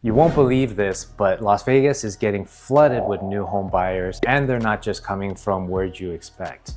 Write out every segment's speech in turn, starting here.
You won't believe this, but Las Vegas is getting flooded with new home buyers, and they're not just coming from where you expect.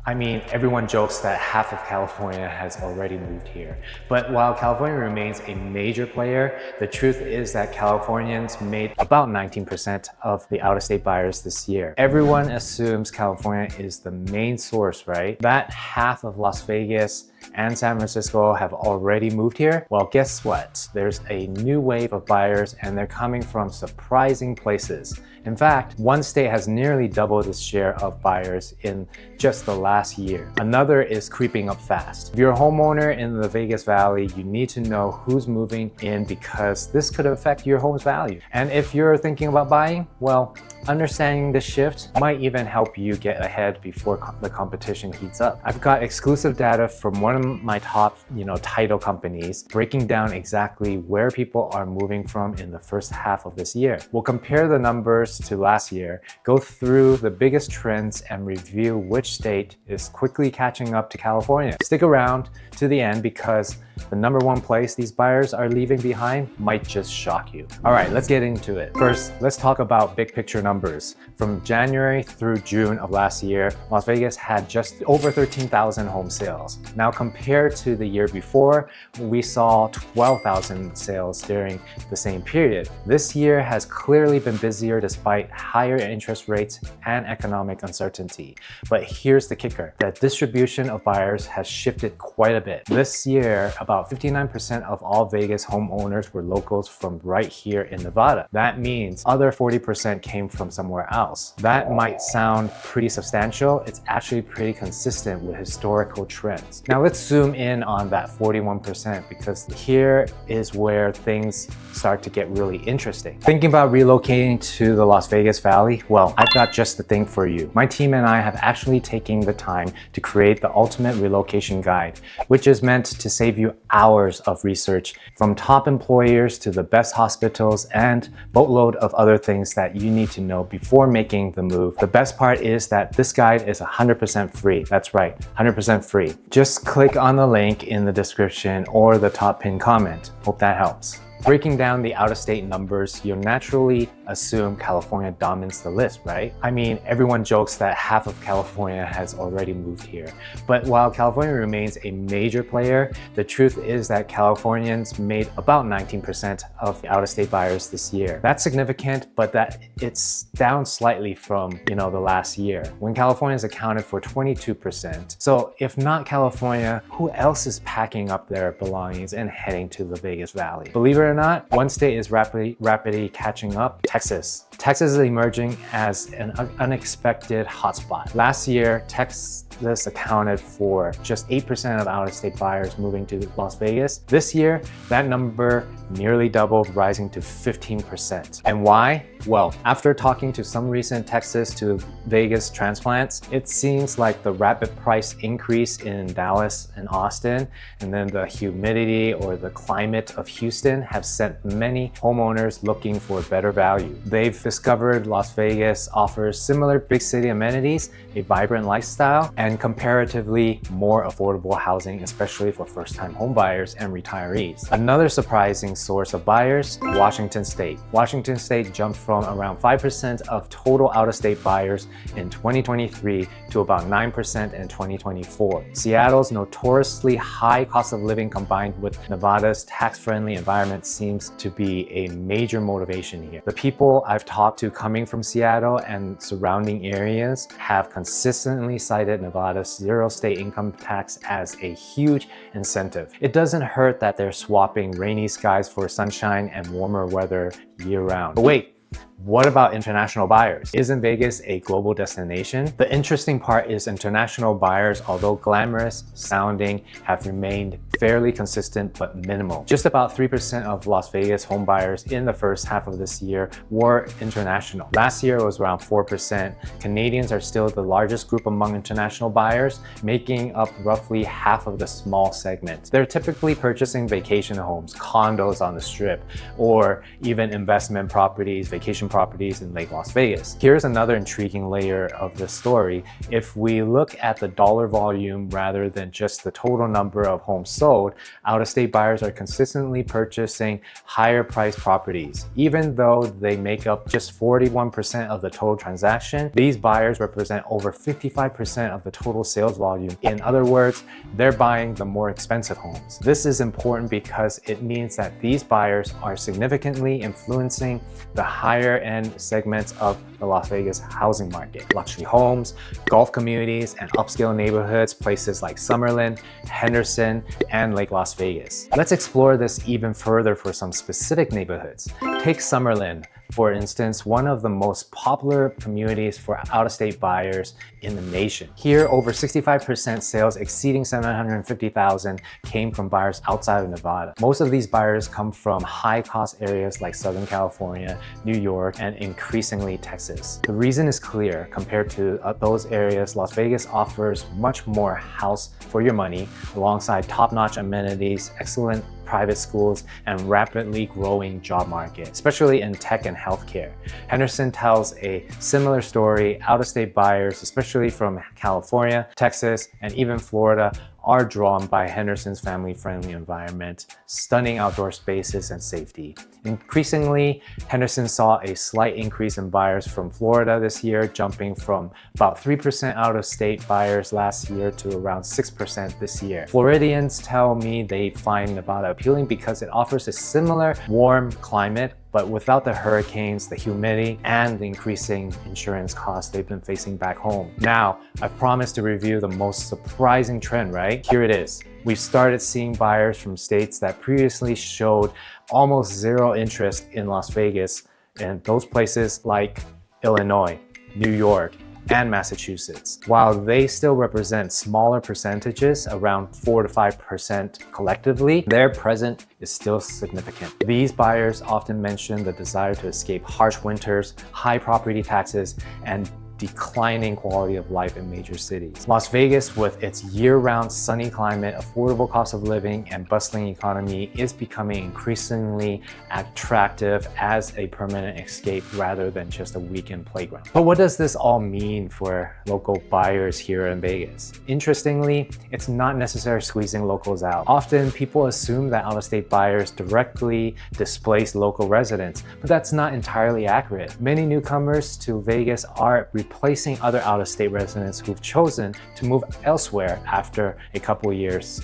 I mean, everyone jokes that half of California has already moved here. But while California remains a major player, the truth is that Californians made about 19% of the out-of-state buyers this year. Everyone assumes California is the main source, right? That half of Las Vegas and San Francisco have already moved here. Well, guess what? There's a new wave of buyers and they're coming from surprising places. In fact, one state has nearly doubled its share of buyers in just the last year. Another is creeping up fast. If you're a homeowner in the Vegas Valley, you need to know who's moving in because this could affect your home's value. And if you're thinking about buying, well, understanding the shift might even help you get ahead before the competition heats up. I've got exclusive data from one of my top, title companies breaking down exactly where people are moving from in the first half of this year. We'll compare the numbers to last year, go through the biggest trends, and review which state is quickly catching up to California. Stick around to the end because the number one place these buyers are leaving behind might just shock you. All right, let's get into it. First, let's talk about big picture numbers. From January through June of last year, Las Vegas had just over 13,000 home sales. Now, compared to the year before, we saw 12,000 sales during the same period. This year has clearly been busier despite higher interest rates and economic uncertainty. But here's the kicker. The distribution of buyers has shifted quite a bit. This year, about 59% of all Vegas homeowners were locals from right here in Nevada. That means other 40% came from somewhere else. That might sound pretty substantial. It's actually pretty consistent with historical trends. Now let's zoom in on that 41% because here is where things start to get really interesting. Thinking about relocating to the Las Vegas Valley? Well, I've got just the thing for you. My team and I have actually taken the time to create the ultimate relocation guide, which is meant to save you hours of research from top employers to the best hospitals and boatload of other things that you need to know before making the move. The best part is that this guide is 100% free. That's right, 100% free. Just click on the link in the description or the top pinned comment. Hope that helps. Breaking down the out-of-state numbers, you'll naturally assume California dominates the list, right? I mean, everyone jokes that half of California has already moved here. But while California remains a major player, the truth is that Californians made about 19% of the out-of-state buyers this year. That's significant, but that it's down slightly from, the last year, when Californians accounted for 22%. So if not California, who else is packing up their belongings and heading to the Vegas Valley? Believe it or not, one state is rapidly catching up: Texas. Texas is emerging as an unexpected hotspot. Last year, Texas accounted for just 8% of out-of-state buyers moving to Las Vegas. This year, that number nearly doubled, rising to 15%. And why? Well, after talking to some recent Texas to Vegas transplants, it seems like the rapid price increase in Dallas and Austin, and then the humidity or the climate of Houston have sent many homeowners looking for better value. They've discovered Las Vegas offers similar big city amenities, a vibrant lifestyle, and comparatively more affordable housing, especially for first-time homebuyers and retirees. Another surprising source of buyers: Washington State. Washington State jumped from around 5% of total out-of-state buyers in 2023 to about 9% in 2024. Seattle's notoriously high cost of living combined with Nevada's tax-friendly environment seems to be a major motivation here. The people I've talked to coming from Seattle and surrounding areas have consistently cited Nevada's zero state income tax as a huge incentive. It doesn't hurt that they're swapping rainy skies for sunshine and warmer weather year-round. But wait, what about international buyers? Isn't Vegas a global destination? The interesting part is international buyers, although glamorous sounding, have remained fairly consistent but minimal. Just about 3% of Las Vegas home buyers in the first half of this year were international. Last year it was around 4%. Canadians are still the largest group among international buyers, making up roughly half of the small segment. They're typically purchasing vacation homes, condos on the strip, or even investment properties, vacation relocation properties in Lake Las Vegas. Here's another intriguing layer of the story. If we look at the dollar volume rather than just the total number of homes sold, out-of-state buyers are consistently purchasing higher priced properties. Even though they make up just 41% of the total transaction, these buyers represent over 55% of the total sales volume. In other words, they're buying the more expensive homes. This is important because it means that these buyers are significantly influencing the higher end segments of the Las Vegas housing market. Luxury homes, golf communities, and upscale neighborhoods, places like Summerlin, Henderson, and Lake Las Vegas. Let's explore this even further for some specific neighborhoods. Take Summerlin, for instance, one of the most popular communities for out-of-state buyers in the nation. Here, over 65% sales exceeding $750,000 came from buyers outside of Nevada. Most of these buyers come from high-cost areas like Southern California, New York, and increasingly Texas. The reason is clear. Compared to those areas, Las Vegas offers much more house for your money, alongside top-notch amenities, excellent private schools, and rapidly growing job market, especially in tech and healthcare. Henderson tells a similar story. Out-of-state buyers, especially from California, Texas, and even Florida, are drawn by Henderson's family-friendly environment, stunning outdoor spaces, and safety. Increasingly, Henderson saw a slight increase in buyers from Florida this year, jumping from about 3% out-of-state buyers last year to around 6% this year. Floridians tell me they find Nevada appealing because it offers a similar warm climate, but without the hurricanes, the humidity, and the increasing insurance costs they've been facing back home. Now, I promised to review the most surprising trend, right? Here it is. We've started seeing buyers from states that previously showed almost zero interest in Las Vegas, and those places like Illinois, New York, and Massachusetts. While they still represent smaller percentages, around 4 to 5% collectively, their presence is still significant. These buyers often mention the desire to escape harsh winters, high property taxes, and declining quality of life in major cities. Las Vegas, with its year-round sunny climate, affordable cost of living, and bustling economy, is becoming increasingly attractive as a permanent escape rather than just a weekend playground. But what does this all mean for local buyers here in Vegas? Interestingly, it's not necessarily squeezing locals out. Often people assume that out-of-state buyers directly displace local residents, but that's not entirely accurate. Many newcomers to Vegas are replacing other out-of-state residents who've chosen to move elsewhere after a couple years,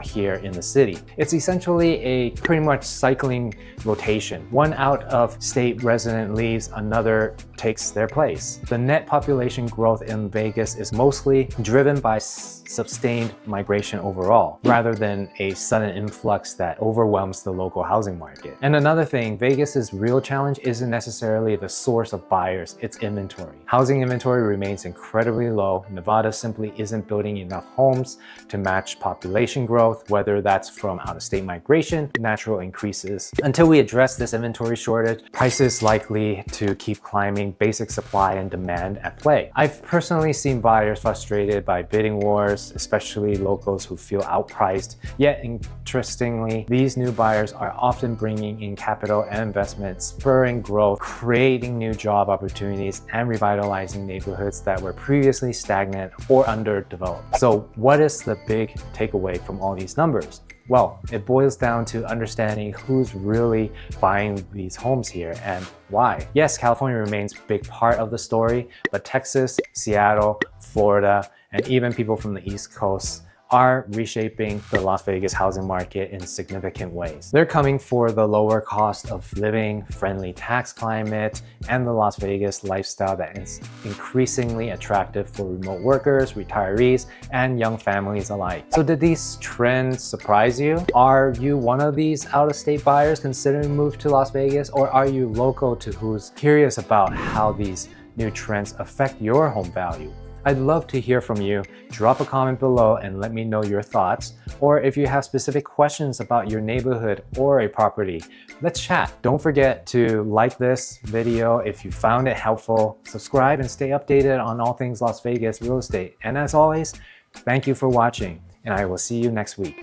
here in the city. It's essentially a pretty much cycling rotation. One out-of-state resident leaves, another takes their place. The net population growth in Vegas is mostly driven by sustained migration overall, rather than a sudden influx that overwhelms the local housing market. And another thing, Vegas's real challenge isn't necessarily the source of buyers, it's inventory. Housing inventory remains incredibly low. Nevada simply isn't building enough homes to match population growth, whether that's from out-of-state migration, natural increases. Until we address this inventory shortage, prices likely to keep climbing, basic supply and demand at play. I've personally seen buyers frustrated by bidding wars, especially locals who feel outpriced. Yet, interestingly, these new buyers are often bringing in capital and investment, spurring growth, creating new job opportunities, and revitalizing neighborhoods that were previously stagnant or underdeveloped. So what is the big takeaway from all these numbers? Well, it boils down to understanding who's really buying these homes here and why. Yes, California remains a big part of the story, but Texas, Seattle, Florida, and even people from the East Coast are reshaping the Las Vegas housing market in significant ways. They're coming for the lower cost of living, friendly tax climate, and the Las Vegas lifestyle that is increasingly attractive for remote workers, retirees, and young families alike. So did these trends surprise you? Are you one of these out-of-state buyers considering a move to Las Vegas, or are you local to who's curious about how these new trends affect your home value? I'd love to hear from you. Drop a comment below and let me know your thoughts. Or if you have specific questions about your neighborhood or a property, let's chat. Don't forget to like this video if you found it helpful. Subscribe and stay updated on all things Las Vegas real estate. And as always, thank you for watching, and I will see you next week.